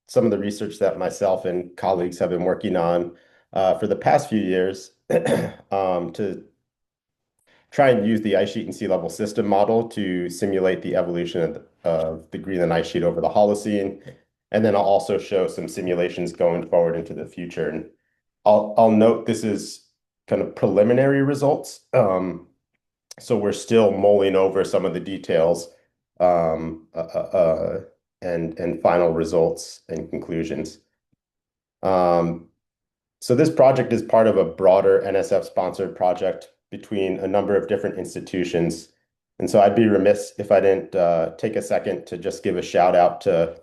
some of the research that myself and colleagues have been working on for the past few years to try and use the ice sheet and sea level system model to simulate the evolution of the Greenland ice sheet over the Holocene. And then I'll also show some simulations going forward into the future. And I'll note this is kind of preliminary results. So we're still mulling over some of the details um, uh, uh, uh, and final results and conclusions. Um, so this project is part of a broader NSF-sponsored project between a number of different institutions. And so I'd be remiss if I didn't take a second to just give a shout out to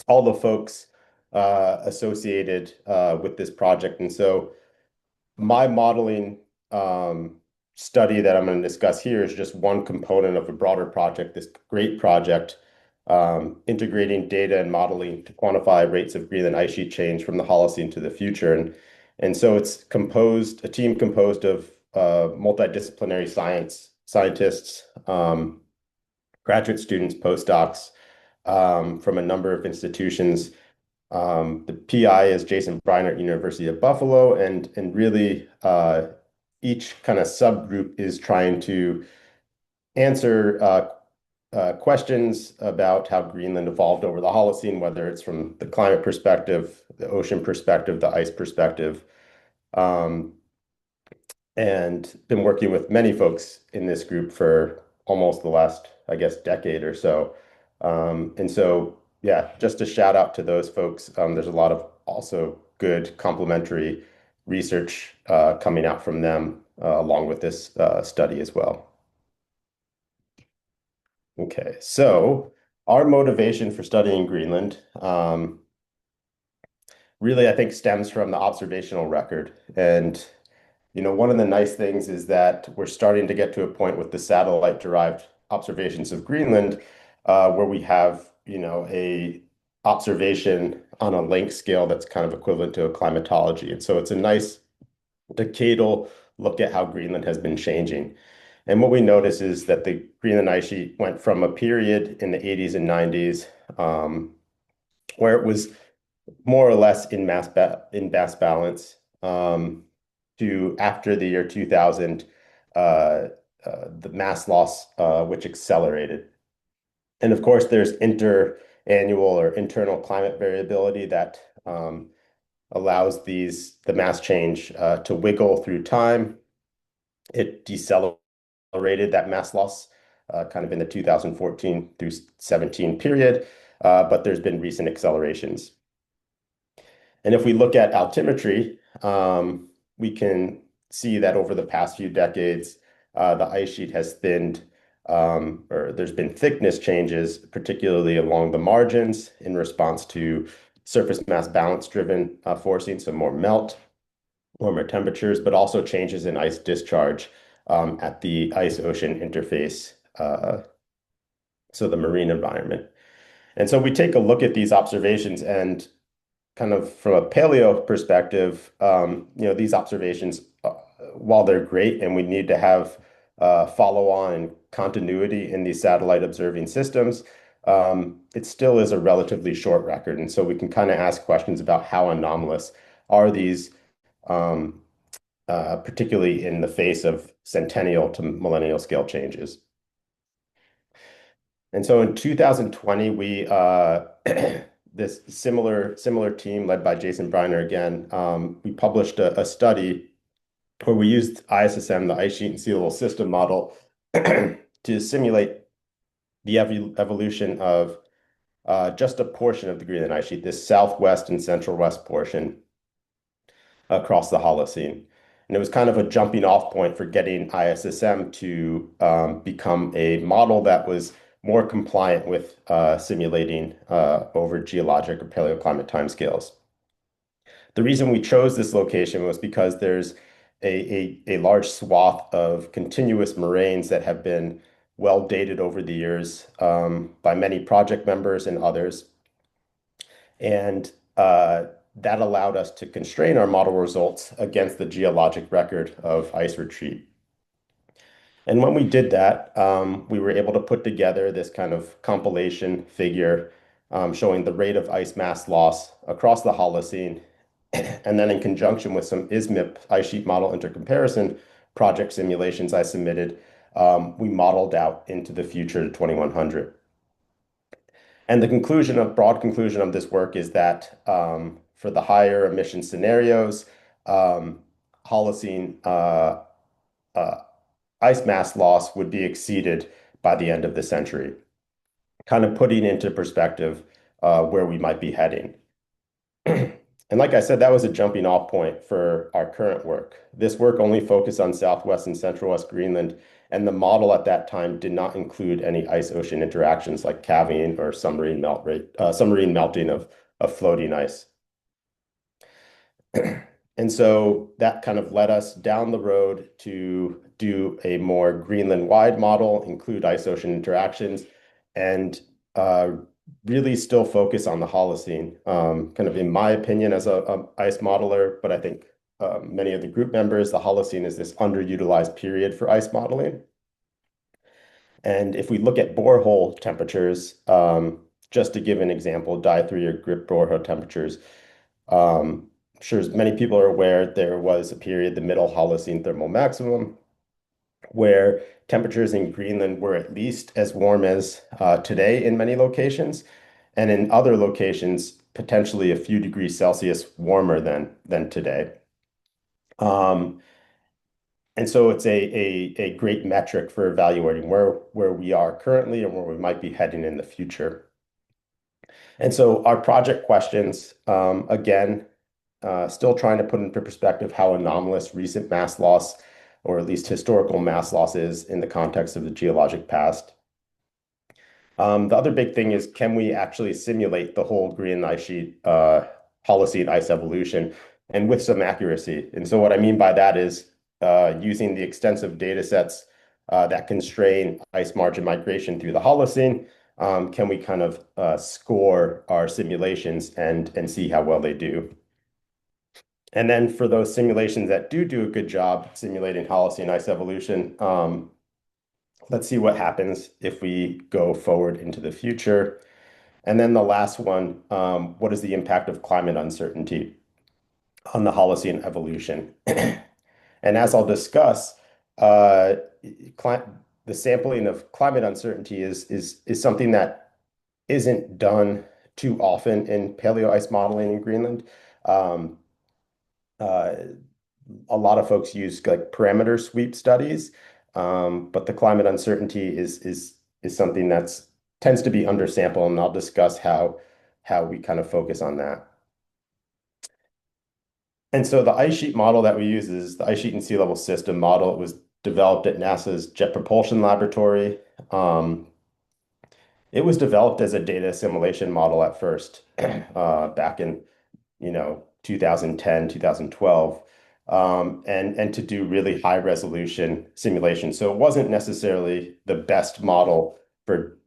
all the folks associated with this project. And so my modeling study that I'm going to discuss here is just one component of a broader project, this great project integrating data and modeling to quantify rates of Greenland ice sheet change from the Holocene to the future. And so it's a team composed of multidisciplinary scientists, graduate students, postdocs from a number of institutions. The PI is Jason Briner at University of Buffalo, and really each kind of subgroup is trying to answer questions about how Greenland evolved over the Holocene, whether it's from the climate perspective, the ocean perspective, the ice perspective, um, and been working with many folks in this group for almost the last, I guess, decade or so. And so, yeah, just a shout out to those folks. There's a lot of also good complementary research coming out from them along with this study as well. Okay, so our motivation for studying Greenland really, I think, stems from the observational record. And, one of the nice things is that we're starting to get to a point with the satellite-derived observations of Greenland where we have, a observation on a length scale that's kind of equivalent to a climatology. And so it's a nice decadal look at how Greenland has been changing. And what we notice is that the Greenland ice sheet went from a period in the 80s and 90s where it was more or less in mass balance to after the year 2000, the mass loss which accelerated. And of course, there's interannual or internal climate variability that allows the mass change to wiggle through time. It decelerated that mass loss kind of in the 2014 through 17 period, but there's been recent accelerations. And if we look at altimetry, we can see that over the past few decades, the ice sheet has thinned, or there's been thickness changes, particularly along the margins in response to surface mass balance driven forcing, so more melt, warmer temperatures, but also changes in ice discharge at the ice-ocean interface, so the marine environment. And so we take a look at these observations and kind of from a paleo perspective, these observations, while they're great and we need to have follow-on and continuity in these satellite observing systems, it still is a relatively short record. And so we can kind of ask questions about how anomalous are these, particularly in the face of centennial to millennial scale changes. And so in 2020, we this similar team led by Jason Briner again, we published a study where we used ISSM, the ice sheet and sea level system model, to simulate the evolution of just a portion of the Greenland ice sheet, this southwest and central west portion across the Holocene. And it was kind of a jumping off point for getting ISSM to become a model that was more compliant with simulating over geologic or paleoclimate timescales. The reason we chose this location was because there's a large swath of continuous moraines that have been well dated over the years by many project members and others. And that allowed us to constrain our model results against the geologic record of ice retreat. And when we did that, we were able to put together this kind of compilation figure showing the rate of ice mass loss across the Holocene. And then in conjunction with some ISMIP ice sheet model intercomparison project simulations I submitted, we modeled out into the future to 2100. And the broad conclusion of this work is that for the higher emission scenarios, um, Holocene uh, ice mass loss would be exceeded by the end of the century, kind of putting into perspective where we might be heading. And like I said, that was a jumping off point for our current work. This work only focused on Southwest and Central West Greenland, and the model at that time did not include any ice-ocean interactions like calving or submarine melting of floating ice. And so that kind of led us down the road to do a more Greenland-wide model, include ice-ocean interactions, and uh, really still focus on the Holocene. Kind of in my opinion as a ice modeler, but I think many of the group members, the Holocene is this underutilized period for ice modeling. And if we look at borehole temperatures, just to give an example, dive-through or grip borehole temperatures, I'm sure as many people are aware, there was a period, the middle Holocene thermal maximum, where temperatures in Greenland were at least as warm as today in many locations, and in other locations, potentially a few degrees Celsius warmer than today. Um, and so it's a great metric for evaluating where we are currently and where we might be heading in the future. And so our project questions, again, still trying to put into perspective how anomalous recent mass loss, or at least historical mass loss, is in the context of the geologic past. The other big thing is, can we actually simulate the whole Greenland ice sheet, Holocene ice evolution, and with some accuracy? And so what I mean by that is using the extensive data sets that constrain ice margin migration through the Holocene, can we kind of score our simulations and see how well they do? And then for those simulations that do a good job simulating Holocene ice evolution, let's see what happens if we go forward into the future. And then the last one, what is the impact of climate uncertainty on the Holocene evolution? And as I'll discuss, the sampling of climate uncertainty is something that isn't done too often in paleo ice modeling in Greenland. Um, uh, a lot of folks use like parameter sweep studies, but the climate uncertainty is something that's tends to be undersampled, and I'll discuss how we kind of focus on that. And so the ice sheet model that we use is the ice sheet and sea level system model. It was developed at NASA's Jet Propulsion Laboratory. Um, it was developed as a data assimilation model at first, back in 2010, 2012, and to do really high resolution simulation. So it wasn't necessarily the best model for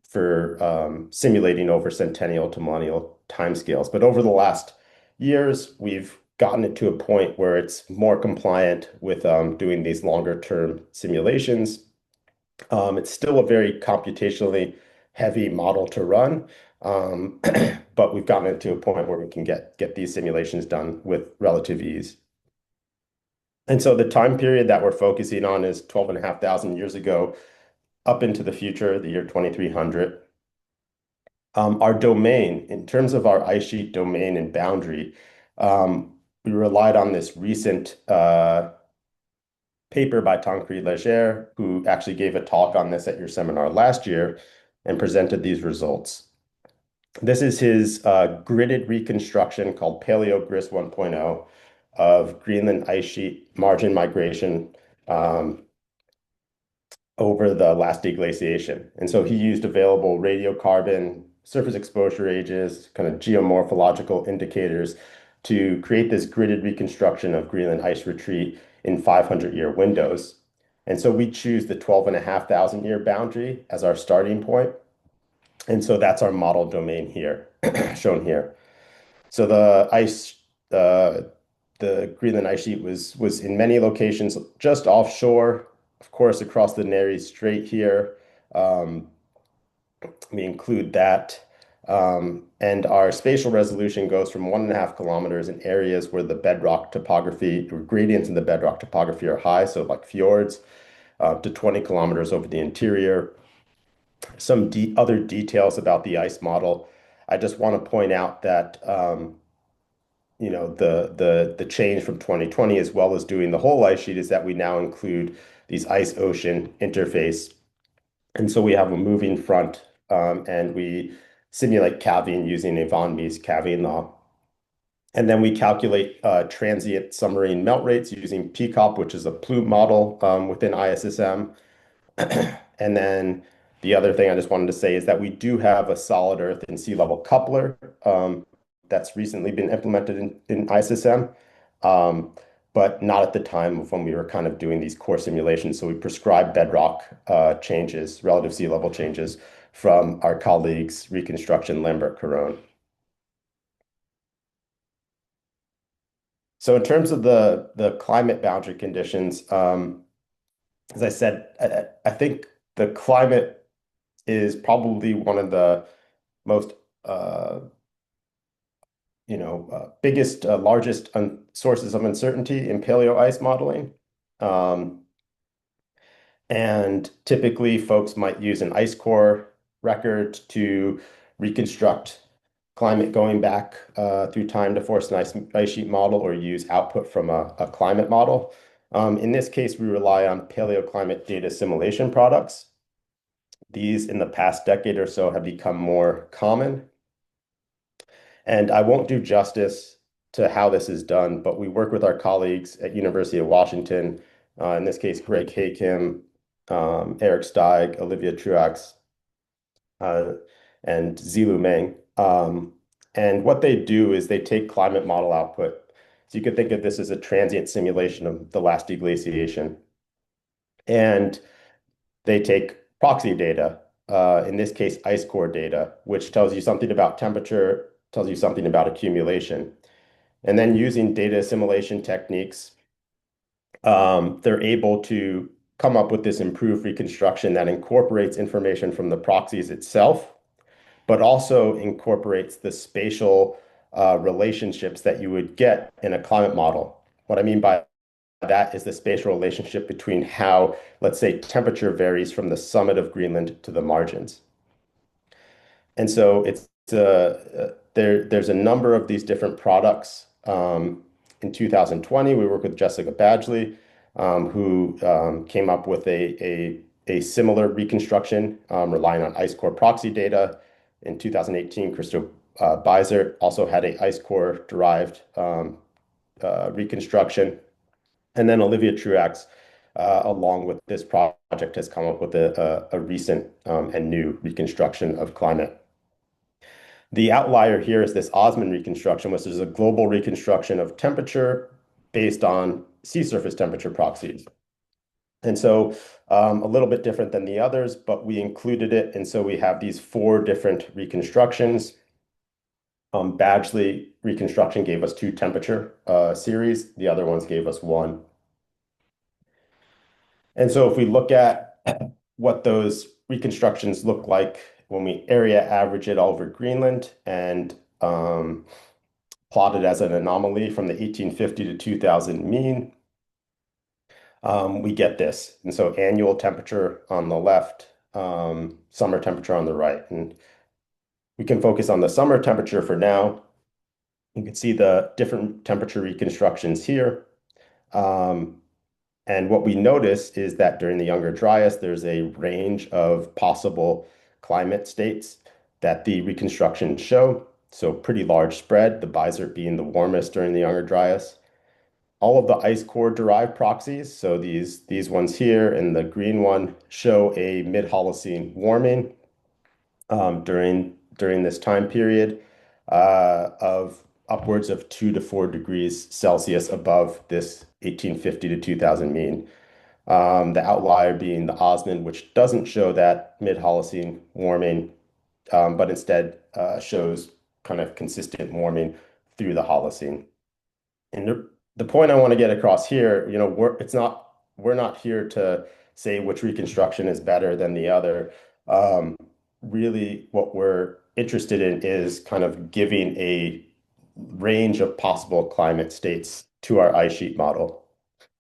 simulating over centennial to millennial timescales. But over the last years, we've gotten it to a point where it's more compliant with doing these longer term simulations. It's still a very computationally heavy model to run, but we've gotten it to a point where we can get these simulations done with relative ease. And so the time period that we're focusing on is 12,500 years ago up into the future, the year 2300. Our domain, in terms of our ice sheet domain and boundary, we relied on this recent paper by Tancred Leger, who actually gave a talk on this at your seminar last year and presented these results. This is his gridded reconstruction called PaleoGRIS 1.0 of Greenland ice sheet margin migration over the last deglaciation. And so he used available radiocarbon, surface exposure ages, kind of geomorphological indicators to create this gridded reconstruction of Greenland ice retreat in 500-year windows. And so we choose the 12,500 year boundary as our starting point. And so that's our model domain here, shown here. So the Greenland ice sheet was in many locations just offshore, of course, across the Nares Strait here. We include that. And our spatial resolution goes from 1.5 kilometers in areas where the bedrock topography or gradients in the bedrock topography are high, so like fjords, to 20 kilometers over the interior. Some de other details about the ice model. I just want to point out that the change from 2020, as well as doing the whole ice sheet, is that we now include these ice ocean interface. And so we have a moving front, and we simulate calving using a von Mises calving law. And then we calculate transient submarine melt rates using PCOP, which is a plume model within ISSM. And then the other thing I just wanted to say is that we do have a solid Earth and sea level coupler that's recently been implemented in ISSM, um, but not at the time of when we were kind of doing these core simulations. So we prescribed bedrock changes, relative sea level changes from our colleagues, Reconstruction, Lambert, Caron. So in terms of the climate boundary conditions, as I said, I think the climate is probably one of the most uh, biggest, largest sources of uncertainty in paleo ice modeling. Um, and typically, folks might use an ice core record to reconstruct climate going back through time to force an ice sheet model or use output from a climate model. In this case, we rely on paleoclimate data assimilation products. These, in the past decade or so, have become more common. And I won't do justice to how this is done, but we work with our colleagues at University of Washington, in this case, Greg Haykim, Eric Steig, Olivia Truax, uh, and Zilu Meng. And what they do is they take climate model output. So you could think of this as a transient simulation of the last deglaciation. And they take proxy data, in this case, ice core data, which tells you something about temperature, tells you something about accumulation. And then using data assimilation techniques, they're able to come up with this improved reconstruction that incorporates information from the proxies itself, but also incorporates the spatial relationships that you would get in a climate model. What I mean by that is the spatial relationship between how, let's say, temperature varies from the summit of Greenland to the margins. And so there's a number of these different products. In 2020, we worked with Jessica Badgley, who came up with a similar reconstruction, relying on ice core proxy data. In 2018, Christo Beiser also had a ice core derived reconstruction. And then Olivia Truax, along with this project, has come up with a recent and new reconstruction of climate. The outlier here is this Osmond reconstruction, which is a global reconstruction of temperature based on sea surface temperature proxies. And so a little bit different than the others, but we included it. And so we have these four different reconstructions. Badgley reconstruction gave us two temperature series. The other ones gave us one. And so if we look at what those reconstructions look like when we area average it all over Greenland and plot it as an anomaly from the 1850 to 2000 mean, we get this. And so annual temperature on the left, summer temperature on the right. And we can focus on the summer temperature for now. You can see the different temperature reconstructions here. And what we notice is that during the Younger Dryas, there's a range of possible climate states that the reconstructions show. So pretty large spread, the Bizert being the warmest during the Younger Dryas. All of the ice core derived proxies, so these ones here and the green one, show a mid-Holocene warming during this time period of upwards of 2 to 4 degrees Celsius above this 1850 to 2000 mean. The outlier being the Osmond, which doesn't show that mid-Holocene warming, but instead shows kind of consistent warming through the Holocene. And the point I want to get across here, we're not here to say which reconstruction is better than the other. Really, what we're interested in is kind of giving a range of possible climate states to our ice sheet model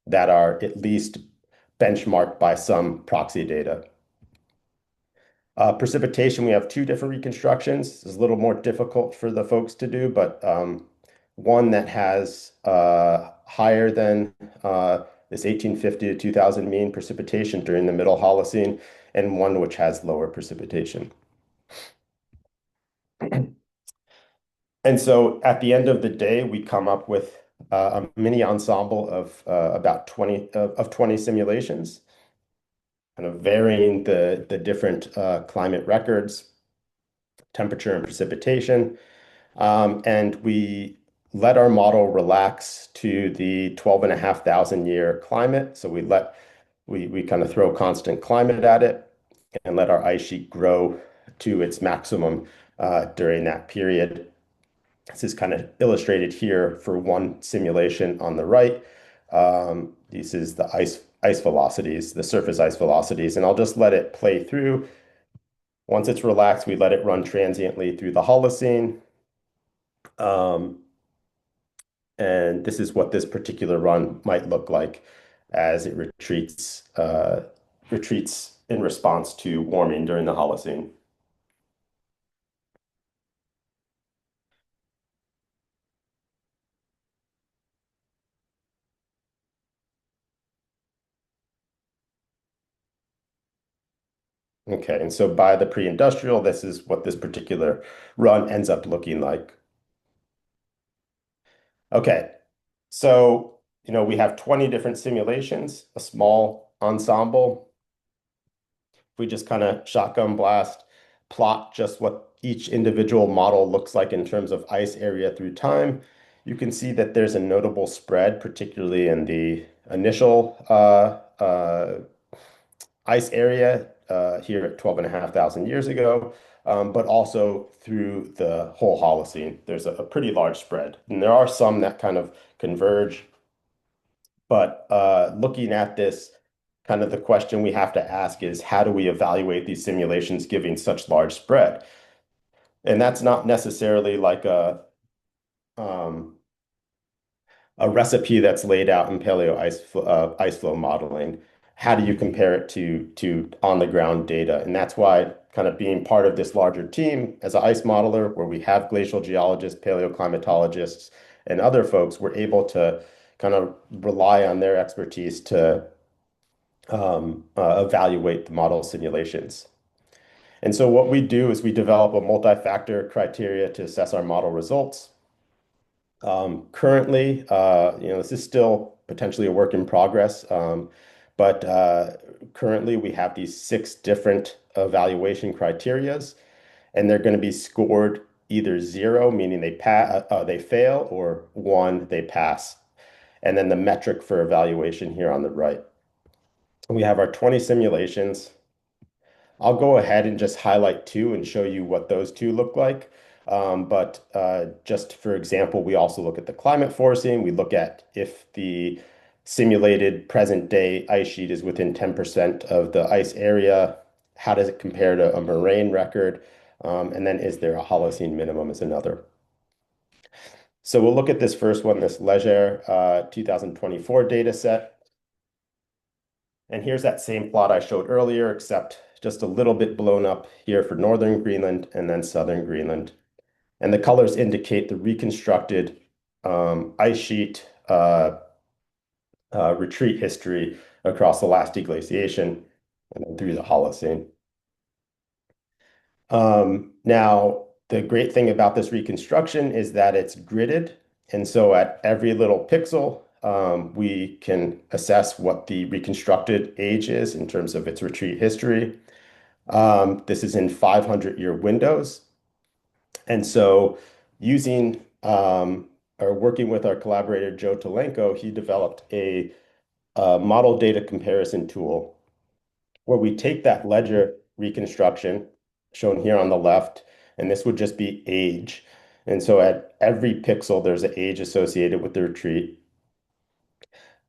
that are at least benchmarked by some proxy data. Precipitation, we have two different reconstructions. It's a little more difficult for the folks to do, but one that has higher than this 1850 to 2000 mean precipitation during the Middle Holocene, and one which has lower precipitation. And so at the end of the day, we come up with a mini ensemble of about 20 simulations, kind of varying the different climate records, temperature and precipitation. And we let our model relax to the 12,500 year climate. So we kind of throw constant climate at it and let our ice sheet grow to its maximum during that period. This is kind of illustrated here for one simulation on the right. This is the ice velocities, the surface ice velocities, and I'll just let it play through. Once it's relaxed, we let it run transiently through the Holocene. Um, and this is what this particular run might look like as it retreats in response to warming during the Holocene. Okay, and so by the pre-industrial, this is what this particular run ends up looking like. Okay, so we have 20 different simulations, a small ensemble. We just kind of shotgun blast, plot just what each individual model looks like in terms of ice area through time. You can see that there's a notable spread, particularly in the initial ice area here at 12,500 years ago, but also through the whole Holocene. There's a pretty large spread. And there are some that kind of converge, but looking at this, kind of the question we have to ask is how do we evaluate these simulations giving such large spread? And that's not necessarily like um, a recipe that's laid out in paleo ice flow modeling. How do you compare it to on the ground data? And that's why kind of being part of this larger team as an ice modeler, where we have glacial geologists, paleoclimatologists, and other folks, we're able to kind of rely on their expertise to evaluate the model simulations. And so what we do is we develop a multi-factor criteria to assess our model results. Currently, this is still potentially a work in progress, but currently we have these 6 different evaluation criterias, and they're going to be scored either 0, meaning they fail, or 1, they pass. And then the metric for evaluation here on the right. We have our 20 simulations. I'll go ahead and just highlight 2 and show you what those 2 look like. But just for example, we also look at the climate forcing. We look at if the simulated present day ice sheet is within 10% of the ice area. How does it compare to a moraine record? And then is there a Holocene minimum is another. So we'll look at this first one, this Leger 2024 data set. And here's that same plot I showed earlier, except just a little bit blown up here for northern Greenland and then southern Greenland. And the colors indicate the reconstructed ice sheet retreat history across the last deglaciation and then through the Holocene. Now, the great thing about this reconstruction is that it's gridded. And so at every little pixel, we can assess what the reconstructed age is in terms of its retreat history. This is in 500-year windows. And so using or working with our collaborator, Joe Tolenko, he developed a model data comparison tool where we take that ledger reconstruction shown here on the left, and this would just be age. And so at every pixel, there's an age associated with the retreat.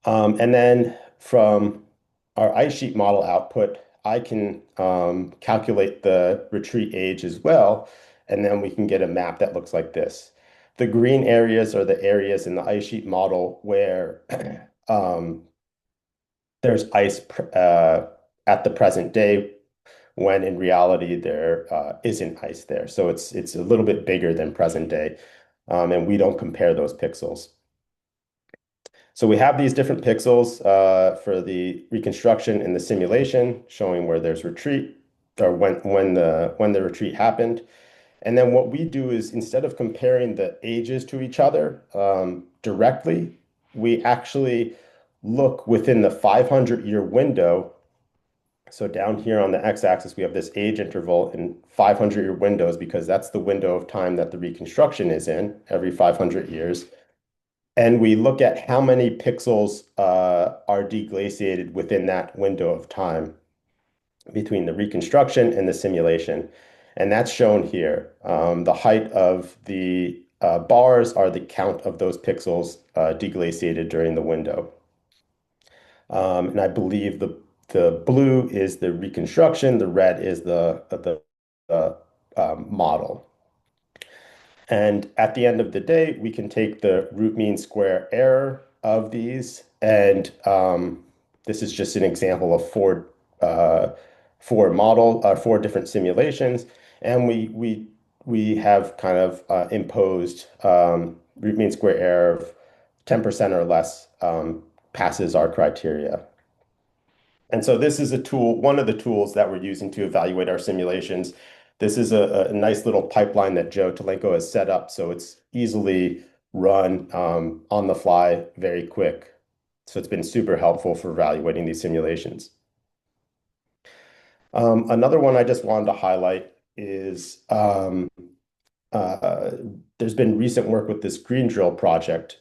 And then from our ice sheet model output, I can calculate the retreat age as well. and then we can get a map that looks like this. The green areas are the areas in the ice sheet model where um, there's ice at the present day, when in reality there isn't ice there. So it's a little bit bigger than present day, and we don't compare those pixels. So we have these different pixels for the reconstruction and the simulation, showing where there's retreat or when the retreat happened. And then what we do is instead of comparing the ages to each other directly, we actually look within the 500-year window. So down here on the x-axis, we have this age interval in 500-year windows because that's the window of time that the reconstruction is in every 500 years. And we look at how many pixels are deglaciated within that window of time between the reconstruction and the simulation. And that's shown here. The height of the bars are the count of those pixels deglaciated during the window. And I believe the blue is the reconstruction, the red is the model. And at the end of the day, we can take the root mean square error of these, and this is just an example of four different simulations, and we have kind of imposed root mean square error of 10% or less passes our criteria. And so this is a tool, one of the tools that we're using to evaluate our simulations. This is a nice little pipeline that Joe Talenko has set up, so it's easily run on the fly, very quick. So it's been super helpful for evaluating these simulations. Another one I just wanted to highlight is uh, there's been recent work with this green drill project,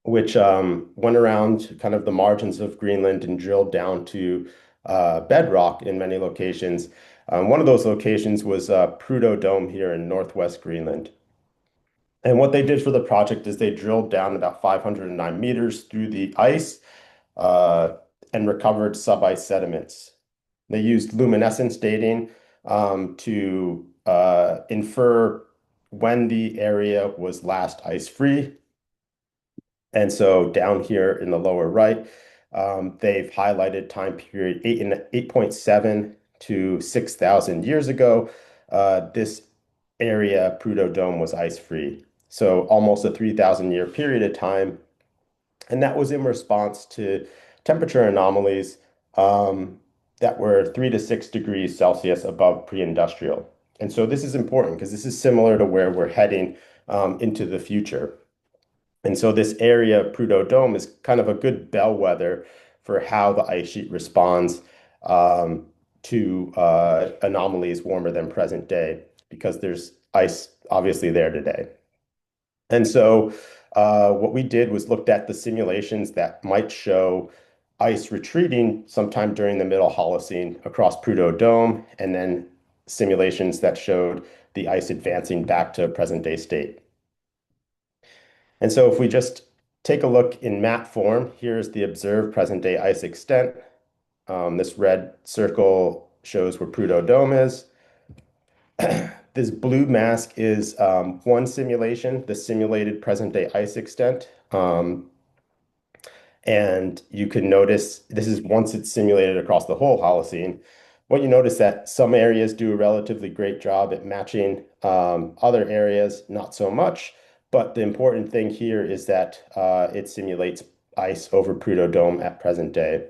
which went around kind of the margins of Greenland and drilled down to bedrock in many locations. One of those locations was Prudhoe Dome here in northwest Greenland. And what they did for the project is they drilled down about 509 meters through the ice uh, and recovered sub-ice sediments. They used luminescence dating to infer when the area was last ice-free. And so down here in the lower right, they've highlighted time period 8.7 to 6,000 years ago. This area, Prudhoe Dome, was ice-free. So almost a 3,000 year period of time. And that was in response to temperature anomalies that were 3 to 6 degrees Celsius above pre-industrial. And so this is important because this is similar to where we're heading into the future. And so this area, Prudhoe Dome, is kind of a good bellwether for how the ice sheet responds to anomalies warmer than present day, because there's ice obviously there today. And so what we did was looked at the simulations that might show ice retreating sometime during the middle Holocene across Prudhoe Dome, and then simulations that showed the ice advancing back to present day state. And so if we just take a look in map form, here's the observed present day ice extent. This red circle shows where Prudhoe Dome is. This blue mask is one simulation, the simulated present day ice extent. And you can notice this is once it's simulated across the whole Holocene. What you notice that some areas do a relatively great job at matching other areas, not so much. But the important thing here is that it simulates ice over Prudhoe Dome at present day.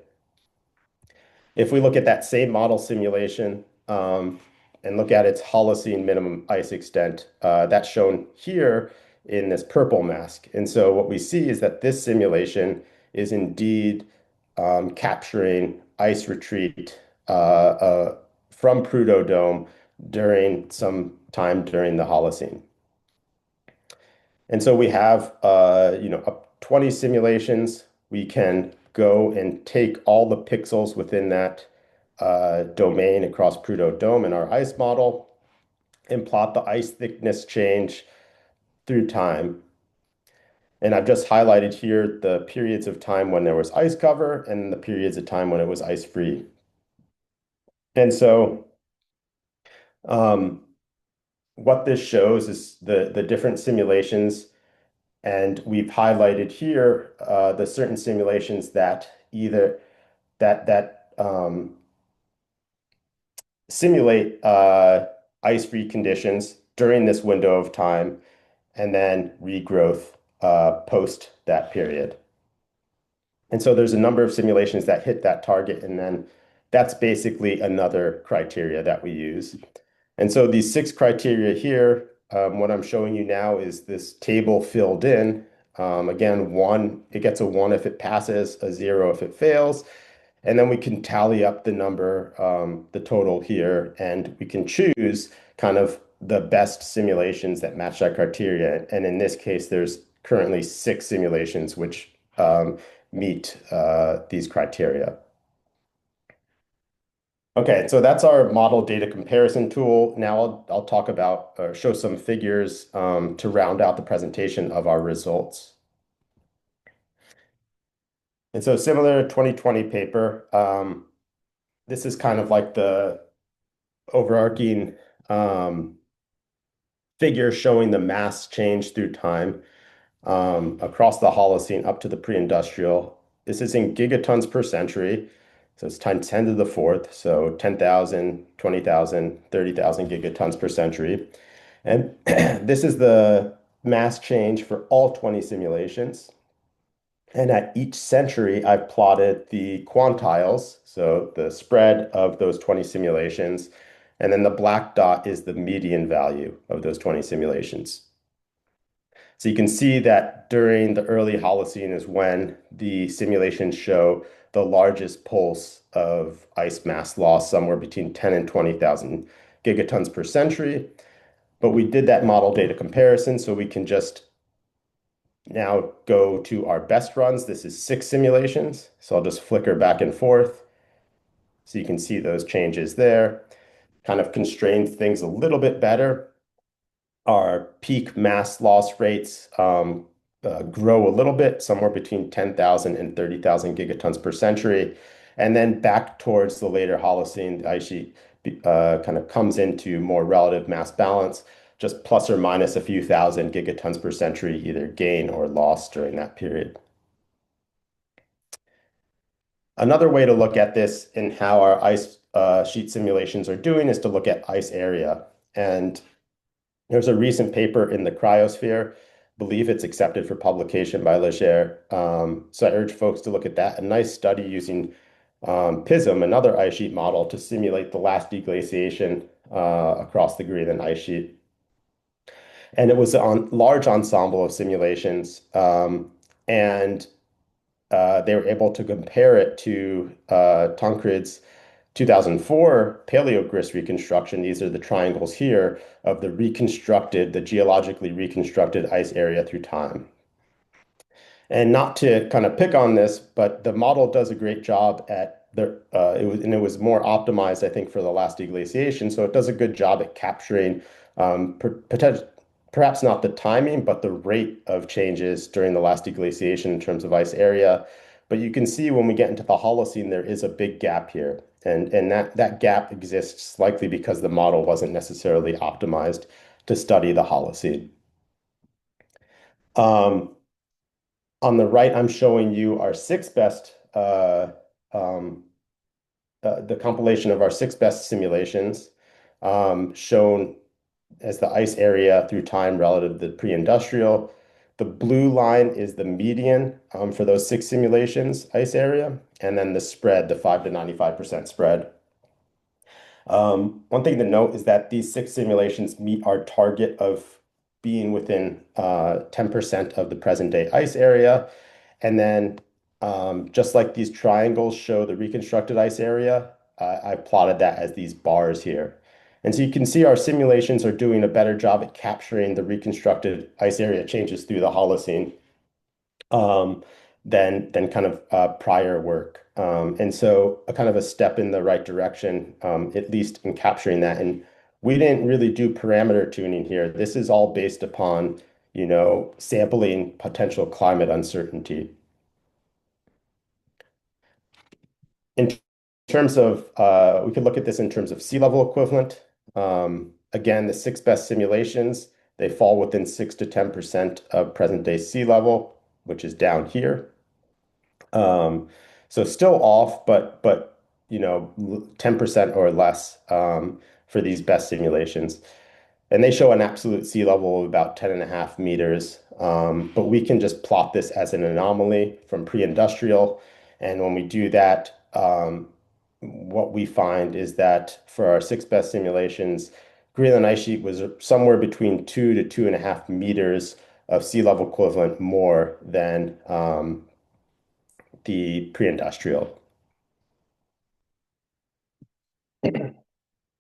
If we look at that same model simulation and look at its Holocene minimum ice extent, that's shown here in this purple mask. And so what we see is that this simulation is indeed capturing ice retreat from Prudhoe Dome during some time during the Holocene. And so we have, up 20 simulations. We can go and take all the pixels within that domain across Prudhoe Dome in our ice model and plot the ice thickness change through time. And I've just highlighted here the periods of time when there was ice cover and the periods of time when it was ice free. And so um, what this shows is the different simulations, and we've highlighted here the certain simulations that either that simulate ice-free conditions during this window of time, and then regrowth post that period. And so there's a number of simulations that hit that target, and then that's basically another criteria that we use. And so these six criteria here, what I'm showing you now is this table filled in. Again, one, it gets a one if it passes, a zero if it fails, and then we can tally up the number, the total here, and we can choose kind of the best simulations that match that criteria. And in this case, there's currently six simulations which meet these criteria. Okay, so that's our model data comparison tool. Now I'll talk about or show some figures to round out the presentation of our results. And so similar to 2020 paper, this is kind of like the overarching um, figure showing the mass change through time across the Holocene up to the pre-industrial. This is in gigatons per century. So it's times 10 to the fourth. So 10,000, 20,000, 30,000 gigatons per century. And this is the mass change for all 20 simulations. And at each century, I've plotted the quantiles, so the spread of those 20 simulations. And then the black dot is the median value of those 20 simulations. So you can see that during the early Holocene is when the simulations show the largest pulse of ice mass loss, somewhere between 10 and 20,000 gigatons per century. But we did that model data comparison, so we can just now go to our best runs. This is six simulations, so I'll just flicker back and forth so you can see those changes there. Kind of constrains things a little bit better. Our peak mass loss rates grow a little bit, somewhere between 10,000 and 30,000 gigatons per century. And then back towards the later Holocene, the ice sheet kind of comes into more relative mass balance, just plus or minus a few thousand gigatons per century, either gain or loss during that period. Another way to look at this and how our ice sheet simulations are doing is to look at ice area. And there's a recent paper in the cryosphere. I believe it's accepted for publication by Leger. So I urge folks to look at that. A nice study using PISM, another ice sheet model, to simulate the last deglaciation across the Greenland ice sheet. And it was a large ensemble of simulations. And they were able to compare it to Tancred's 2004 paleogris reconstruction. These are the triangles here of the geologically reconstructed ice area through time. And not to kind of pick on this, but the model does a great job at it was more optimized, I think, for the last deglaciation. So it does a good job at capturing potential, perhaps not the timing, but the rate of changes during the last deglaciation in terms of ice area. But you can see when we get into the Holocene, there is a big gap here. And that gap exists likely because the model wasn't necessarily optimized to study the Holocene. Um, on the right, I'm showing you our six best, um, the compilation of our six best simulations, shown as the ice area through time relative to the pre-industrial. The blue line is the median for those six simulations ice area, and then the spread, the 5 to 95% spread. One thing to note is that these six simulations meet our target of being within 10% of the present day ice area. And then just like these triangles show the reconstructed ice area, I plotted that as these bars here. And so you can see our simulations are doing a better job at capturing the reconstructed ice area changes through the Holocene um, than kind of prior work. And so a kind of a step in the right direction, at least in capturing that. And we didn't really do parameter tuning here. This is all based upon, sampling potential climate uncertainty. In terms of, we could look at this in terms of sea level equivalent. Again, the six best simulations, they fall within 6 to 10% of present day sea level, which is down here. Um, so still off, but 10% or less for these best simulations. And they show an absolute sea level of about 10.5 meters. But we can just plot this as an anomaly from pre-industrial. And when we do that, what we find is that for our six best simulations, Greenland ice sheet was somewhere between 2 to 2.5 meters of sea level equivalent more than the pre-industrial.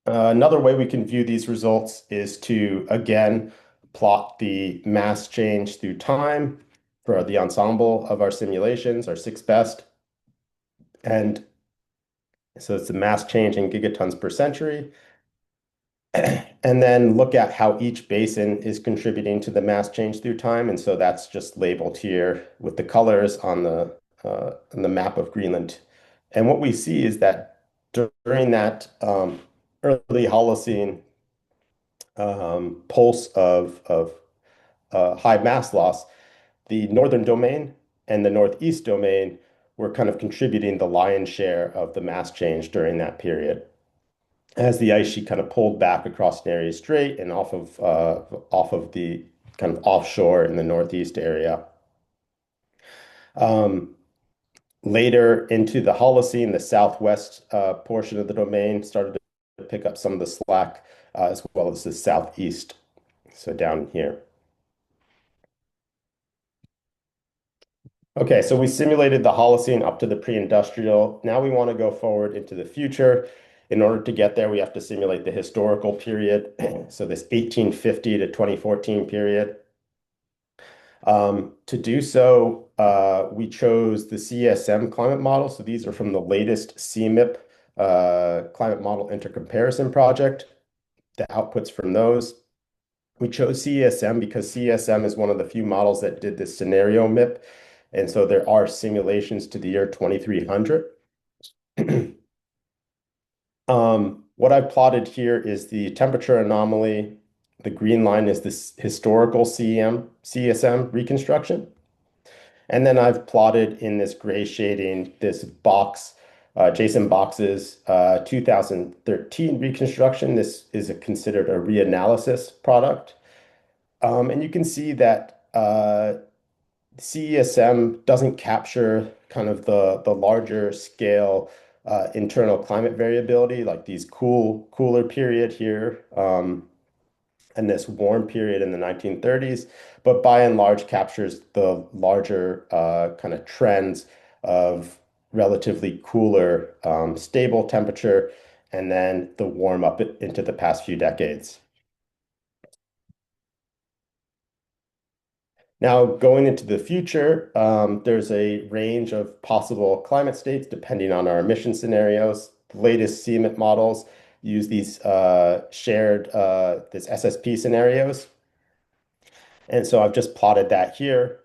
Another way we can view these results is to, again, plot the mass change through time for the ensemble of our simulations, our six best. And so it's the mass change in gigatons per century. And then look at how each basin is contributing to the mass change through time. And so that's just labeled here with the colors on the map of Greenland. And what we see is that during that early Holocene pulse of high mass loss, the northern domain and the northeast domain were kind of contributing the lion's share of the mass change during that period. As the ice sheet kind of pulled back across Nares Strait and off of the kind of offshore in the northeast area. Um, Later into the Holocene, the southwest portion of the domain started to pick up some of the slack, as well as the southeast. So down here. Okay, so we simulated the Holocene up to the pre-industrial. Now we want to go forward into the future. In order to get there, we have to simulate the historical period. So this 1850 to 2014 period. To do so, we chose the CSM climate model. So these are from the latest CMIP climate model intercomparison project, the outputs from those. We chose CSM because CSM is one of the few models that did this scenario MIP. And so there are simulations to the year 2300. What I've plotted here is the temperature anomaly. The green line is this historical CSM reconstruction. And then I've plotted in this gray shading this box, Jason Box's 2013 reconstruction. This is considered a reanalysis product. And you can see that CESM doesn't capture kind of the larger scale internal climate variability, like these cooler period here, and this warm period in the 1930s, but by and large captures the larger kind of trends of relatively cooler, stable temperature, and then the warm up into the past few decades. Now, going into the future, there's a range of possible climate states depending on our emission scenarios. The latest CMIP models use these shared this SSP scenarios. And so I've just plotted that here.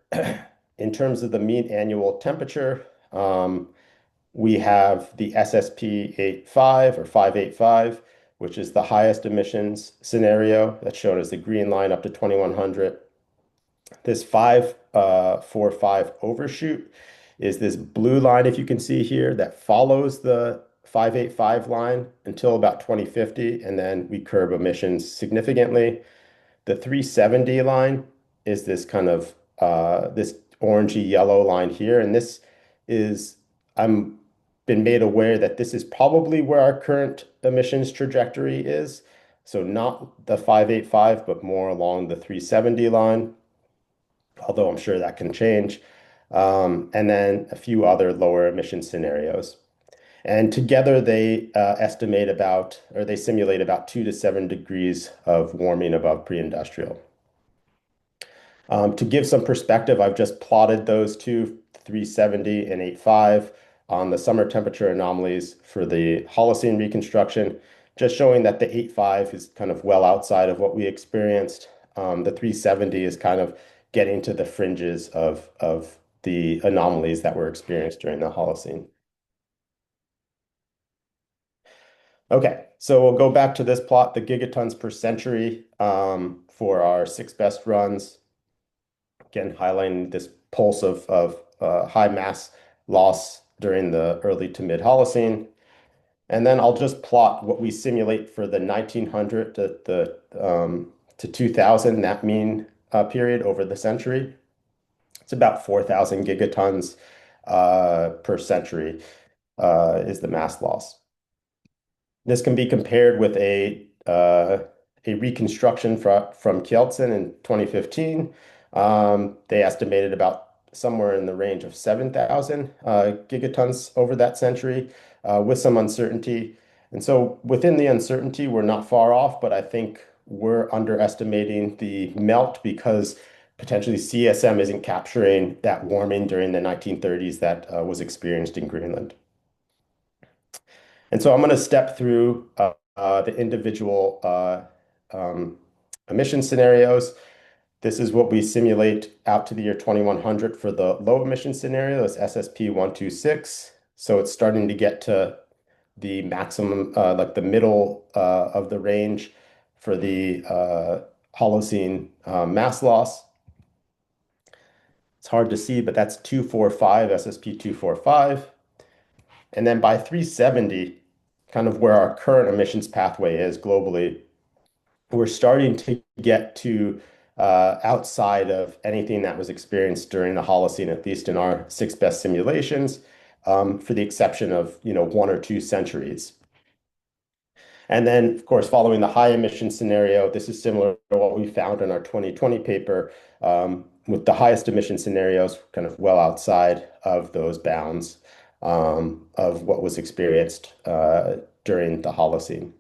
In terms of the mean annual temperature, we have the SSP 85 or 585, which is the highest emissions scenario that's shown as the green line up to 2100. This 545 overshoot is this blue line, if you can see here, that follows the 585 line until about 2050, and then we curb emissions significantly. The 370 line is this kind of this orangey yellow line here, and this is I'm been made aware that this is probably where our current emissions trajectory is. So not the 585, but more along the 370 line, although I'm sure that can change. And then a few other lower emission scenarios. And together they estimate about, or they simulate about 2 to 7 degrees of warming above pre-industrial. To give some perspective, I've just plotted those two, 370 and 85, on the summer temperature anomalies for the Holocene reconstruction, just showing that the 85 is kind of well outside of what we experienced. The 370 is kind of getting to the fringes of the anomalies that were experienced during the Holocene. Okay, so we'll go back to this plot, the gigatons per century for our six best runs. Again, highlighting this pulse of high mass loss during the early to mid Holocene. And then I'll just plot what we simulate for the 1900 to 2000, that mean period over the century. It's about 4,000 gigatons per century is the mass loss. This can be compared with a reconstruction from Kjeldsen in 2015. They estimated about somewhere in the range of 7,000 gigatons over that century with some uncertainty. And so within the uncertainty, we're not far off, but I think we're underestimating the melt because potentially CSM isn't capturing that warming during the 1930s that was experienced in Greenland. And so I'm going to step through the individual um, emission scenarios. This is what we simulate out to the year 2100 for the low emission scenario. It's SSP 126. So it's starting to get to the maximum, like the middle of the range for the Holocene mass loss. It's hard to see, but that's 245, SSP 245. And then by 370, kind of where our current emissions pathway is globally, we're starting to get to outside of anything that was experienced during the Holocene, at least in our six best simulations, for the exception of, one or two centuries. And then, of course, following the high emission scenario, this is similar to what we found in our 2020 paper, with the highest emission scenarios kind of well outside of those bounds of what was experienced during the Holocene.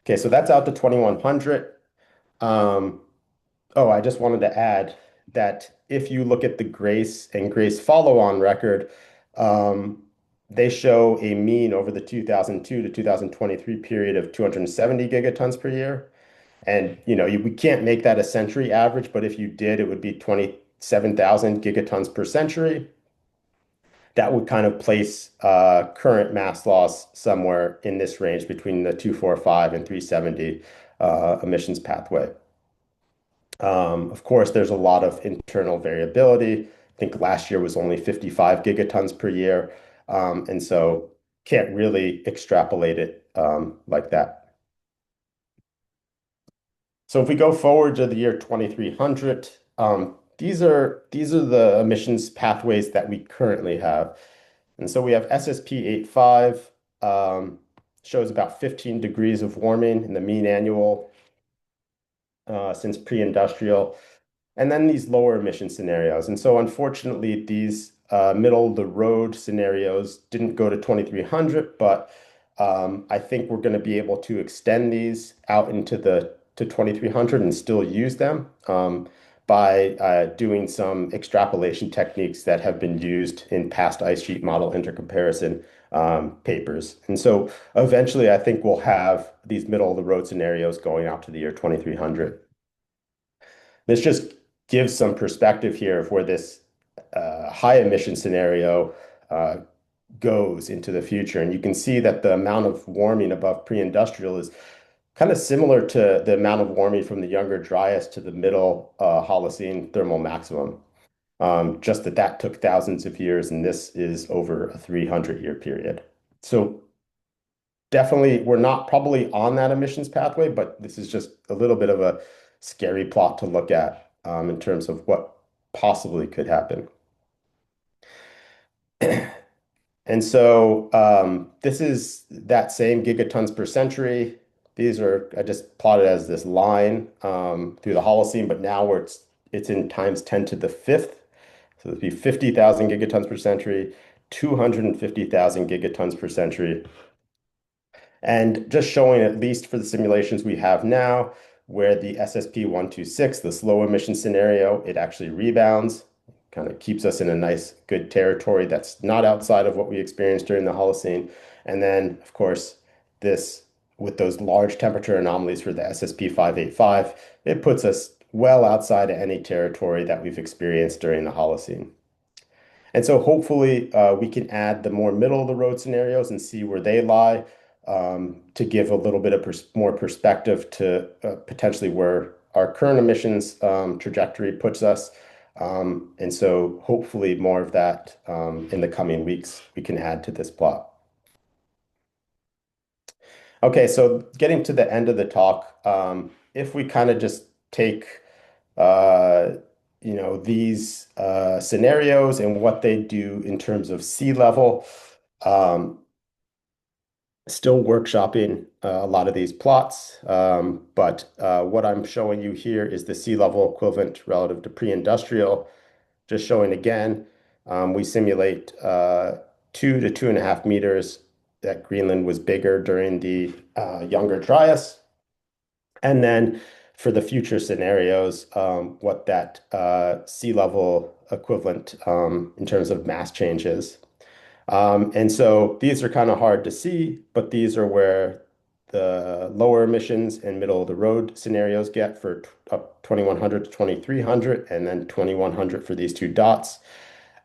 Okay, so that's out to 2100. Um, oh, I just wanted to add that if you look at the GRACE and GRACE follow-on record, um, they show a mean over the 2002 to 2023 period of 270 gigatons per year. And we can't make that a century average, but if you did, it would be 27,000 gigatons per century. That would kind of place current mass loss somewhere in this range between the 245 and 370 emissions pathway. Of course, there's a lot of internal variability. I think last year was only 55 gigatons per year. And so can't really extrapolate it like that. So if we go forward to the year 2300, these are the emissions pathways that we currently have. And so we have SSP 85, shows about 15 degrees of warming in the mean annual since pre-industrial, and then these lower emission scenarios. And so unfortunately, these middle of the road scenarios didn't go to 2300, but I think we're going to be able to extend these out into the to 2300 and still use them by doing some extrapolation techniques that have been used in past ice sheet model intercomparison papers. And so eventually, I think we'll have these middle of the road scenarios going out to the year 2300. This just gives some perspective here of where this high emission scenario uh, goes into the future. And you can see that the amount of warming above pre-industrial is kind of similar to the amount of warming from the younger Dryas to the middle Holocene thermal maximum. Just that took thousands of years, and this is over a 300-year period. So definitely, we're not probably on that emissions pathway, but this is just a little bit of a scary plot to look at in terms of what possibly could happen. And so this is that same gigatons per century. These are, I just plotted as this line through the Holocene, but now where it's in times 10 to the fifth. So it'd be 50,000 gigatons per century, 250,000 gigatons per century. And just showing, at least for the simulations we have now, where the SSP 126, the slow emission scenario, it actually rebounds, kind of keeps us in a nice, good territory that's not outside of what we experienced during the Holocene. And then, of course, this with those large temperature anomalies for the SSP 585, it puts us well outside of any territory that we've experienced during the Holocene. And so hopefully we can add the more middle of the road scenarios and see where they lie to give a little bit of more perspective to potentially where our current emissions trajectory puts us. And so hopefully more of that in the coming weeks we can add to this plot. Okay, so getting to the end of the talk, if we kind of just take uh, these scenarios and what they do in terms of sea level. Um, Still workshopping a lot of these plots, but what I'm showing you here is the sea level equivalent relative to pre-industrial. Just showing again, we simulate 2 to 2.5 meters that Greenland was bigger during the Younger Dryas. And then for the future scenarios, what that sea level equivalent in terms of mass change is. And so these are kind of hard to see, but these are where the lower emissions and middle of the road scenarios get for up 2100 to 2300, and then 2100 for these two dots.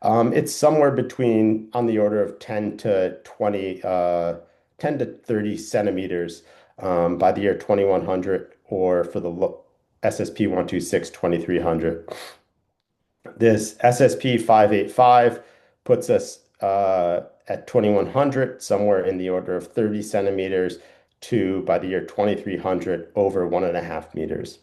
It's somewhere between on the order of 10 to 20, 10 to 30 centimeters by the year 2100, or for the SSP 126 2300. This SSP 585 puts us at 2100, somewhere in the order of 30 centimeters to, by the year 2300, over 1.5 meters.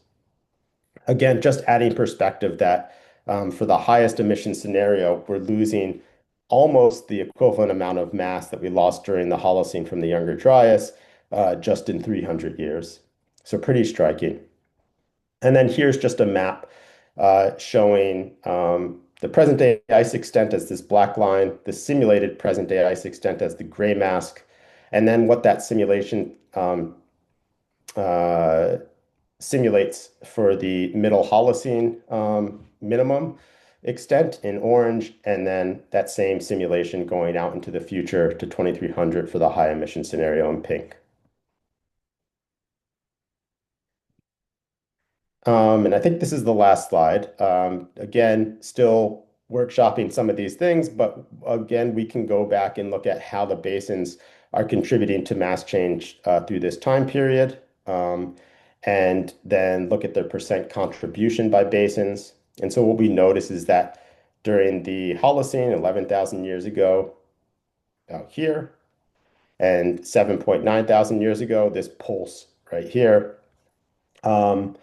Again, just adding perspective that for the highest emission scenario, we're losing almost the equivalent amount of mass that we lost during the Holocene from the Younger Dryas just in 300 years. So pretty striking. And then here's just a map showing the present day ice extent as this black line, the simulated present day ice extent as the gray mask, and then what that simulation uh, simulates for the middle Holocene minimum extent in orange, and then that same simulation going out into the future to 2300 for the high emission scenario in pink. And I think this is the last slide. Again, still workshopping some of these things, but again, we can go back and look at how the basins are contributing to mass change through this time period, and then look at their percent contribution by basins. And so what we notice is that during the Holocene, 11,000 years ago, out here, and 7.9 thousand years ago, this pulse right here. Um,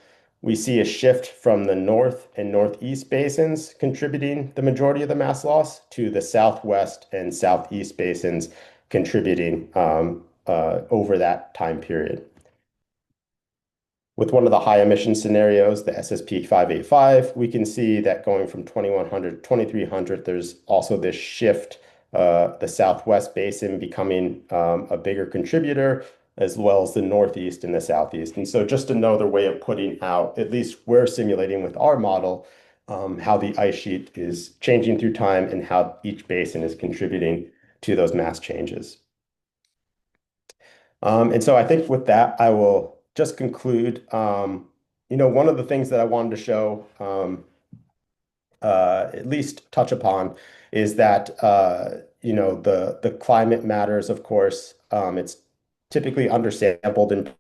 we see a shift from the north and northeast basins contributing the majority of the mass loss to the southwest and southeast basins contributing over that time period. With one of the high emission scenarios, the SSP 585, we can see that going from 2100 to 2300, there's also this shift, the Southwest Basin becoming a bigger contributor, as well as the Northeast and the Southeast. And so just another way of putting out, at least we're simulating with our model, how the ice sheet is changing through time and how each basin is contributing to those mass changes. And so I think with that, I will just conclude. One of the things that I wanted to show, at least touch upon, is that the climate matters, of course. It's typically undersampled in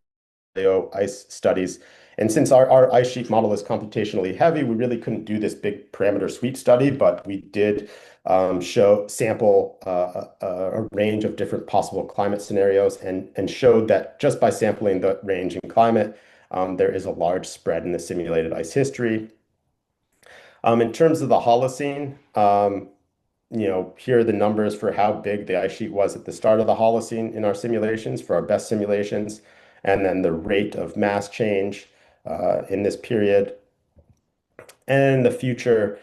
ice studies. And since our ice sheet model is computationally heavy, we really couldn't do this big parameter sweep study, but we did sample a range of different possible climate scenarios and showed that just by sampling the range in climate, there is a large spread in the simulated ice history. In terms of the Holocene, here are the numbers for how big the ice sheet was at the start of the Holocene in our simulations, for our best simulations, and then the rate of mass change in this period. And in the future,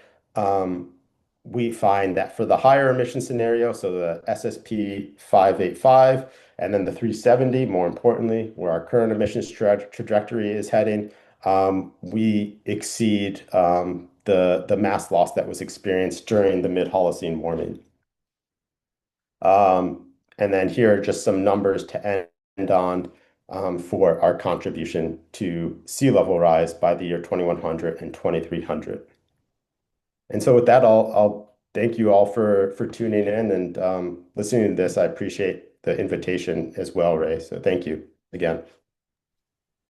we find that for the higher emission scenario, so the SSP 585 and then the 370, more importantly, where our current emissions trajectory is heading, we exceed the mass loss that was experienced during the mid-Holocene warming. And then here are just some numbers to end on for our contribution to sea level rise by the year 2100 and 2300. And so with that, I'll thank you all for tuning in and listening to this. I appreciate the invitation as well, Ray. So thank you again.